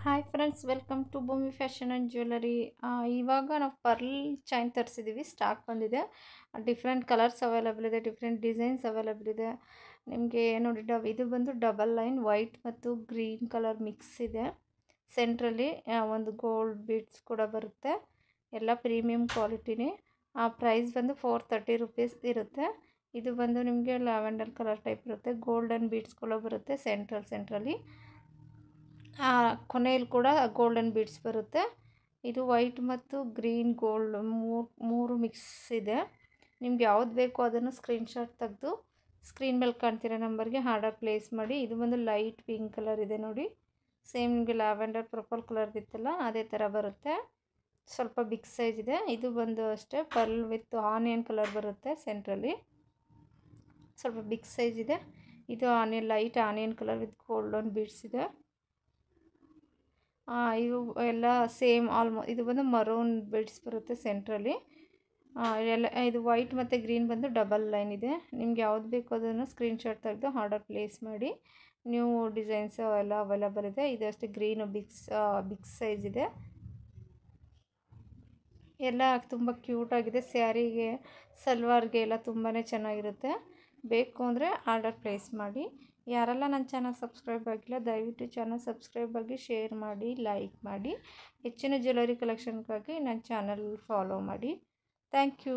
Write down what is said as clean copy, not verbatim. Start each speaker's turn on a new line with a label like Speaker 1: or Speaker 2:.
Speaker 1: Hi friends, welcome to ಭೂಮಿ fashion and jewellery. ಇವಾಗ ನಾವು ಪರ್ಲ್ ಚೈನ್ ತರಿಸಿದ್ದೀವಿ, ಸ್ಟಾಕ್ ಬಂದಿದೆ. ಡಿಫ್ರೆಂಟ್ ಕಲರ್ಸ್ ಅವೈಲಬಲ್ ಇದೆ, ಡಿಫ್ರೆಂಟ್ ಡಿಸೈನ್ಸ್ ಅವೈಲಬಲ್ ಇದೆ. ನಿಮಗೆ ನೋಡಿ ಇದು ಬಂದು ಡಬಲ್ ಲೈನ್ ವೈಟ್ ಮತ್ತು ಗ್ರೀನ್ ಕಲರ್ ಮಿಕ್ಸ್ ಇದೆ. ಸೆಂಟ್ರಲ್ಲಿ ಒಂದು ಗೋಲ್ಡ್ ಬೀಡ್ಸ್ ಕೂಡ ಬರುತ್ತೆ. ಎಲ್ಲ ಪ್ರೀಮಿಯಂ ಕ್ವಾಲಿಟಿನೇ. ಪ್ರೈಸ್ ಬಂದು 430 ರುಪೀಸ್ ಇರುತ್ತೆ. ಇದು ಬಂದು ನಿಮಗೆ ಲ್ಯಾವೆಂಡರ್ ಕಲರ್ ಟೈಪ್ ಇರುತ್ತೆ. ಗೋಲ್ಡನ್ ಬೀಡ್ಸ್ ಕೂಡ ಬರುತ್ತೆ ಸೆಂಟ್ರಲ್ಲಿ. ಕೊನೆಯಲ್ಲಿ ಕೂಡ ಗೋಲ್ಡನ್ ಬೀಡ್ಸ್ ಬರುತ್ತೆ. ಇದು ವೈಟ್ ಮತ್ತು ಗ್ರೀನ್ ಗೋಲ್ಡ್ ಮೂರು ಮಿಕ್ಸ್ ಇದೆ. ನಿಮ್ಗೆ ಯಾವ್ದು ಬೇಕೋ ಅದನ್ನು ಸ್ಕ್ರೀನ್ಶಾಟ್ ತೆಗೆದು ಸ್ಕ್ರೀನ್ ಮೇಲೆ ಕಾಣ್ತಿರೋ ನಂಬರ್ಗೆ ಆರ್ಡರ್ ಪ್ಲೇಸ್ ಮಾಡಿ. ಇದು ಬಂದು ಲೈಟ್ ಪಿಂಕ್ ಕಲರ್ ಇದೆ ನೋಡಿ. ಸೇಮ್ ನಿಮಗೆ ಲ್ಯಾವೆಂಡರ್ ಪರ್ಪಲ್ ಕಲರ್ ಇತ್ತಲ್ಲ ಅದೇ ಥರ ಬರುತ್ತೆ. ಸ್ವಲ್ಪ ಬಿಗ್ ಸೈಜ್ ಇದೆ. ಇದು ಬಂದು ಅಷ್ಟೇ ಪರ್ಲ್ ವಿತ್ ಆನಿಯನ್ ಕಲರ್ ಬರುತ್ತೆ ಸೆಂಟ್ರಲ್ಲಿ. ಸ್ವಲ್ಪ ಬಿಗ್ ಸೈಜ್ ಇದೆ. ಇದು light onion colour with golden beads ಇದೆ. ಇವು ಎಲ್ಲ ಸೇಮ್ ಇದು ಬಂದು ಮರೂನ್ ಬೀಡ್ಸ್ ಬರುತ್ತೆ ಸೆಂಟ್ರಲ್ಲಿ. ಇದು ವೈಟ್ ಮತ್ತು ಗ್ರೀನ್ ಬಂದು ಡಬಲ್ ಲೈನ್ ಇದೆ. ನಿಮ್ಗೆ ಯಾವ್ದು ಬೇಕೋ ಅದನ್ನು ಸ್ಕ್ರೀನ್ಶಾಟ್ ತೆಗೆದು ಆರ್ಡರ್ ಪ್ಲೇಸ್ ಮಾಡಿ. ನ್ಯೂ ಡಿಸೈನ್ಸ್ ಎಲ್ಲ ಅವೈಲಬಲ್ ಇದೆ. ಇದು ಅಷ್ಟೇ ಗ್ರೀನು ಬಿಗ್ ಸೈಜ್ ಇದೆ. ಎಲ್ಲ ತುಂಬ ಕ್ಯೂಟಾಗಿದೆ. ಸ್ಯಾರಿಗೆ ಸಲ್ವಾರ್ಗೆ ಎಲ್ಲ ತುಂಬಾ ಚೆನ್ನಾಗಿರುತ್ತೆ. ಬೇಕು ಅಂದರೆ ಆರ್ಡರ್ ಪ್ಲೇಸ್ ಮಾಡಿ. ಯಾರೆಲ್ಲ ನನ್ನ ಚಾನಲ್ ಸಬ್ಸ್ಕ್ರೈಬ್ ಆಗಿಲ್ಲ ದಯವಿಟ್ಟು ಚಾನಲ್ ಸಬ್ಸ್ಕ್ರೈಬ್ ಆಗಿ, ಶೇರ್ ಮಾಡಿ, ಲೈಕ್ ಮಾಡಿ. ಹೆಚ್ಚಿನ ಜ್ಯುವೆಲರಿ ಕಲೆಕ್ಷನ್ಗಾಗಿ ನನ್ನ ಚಾನಲ್ ಫಾಲೋ ಮಾಡಿ. Thank you.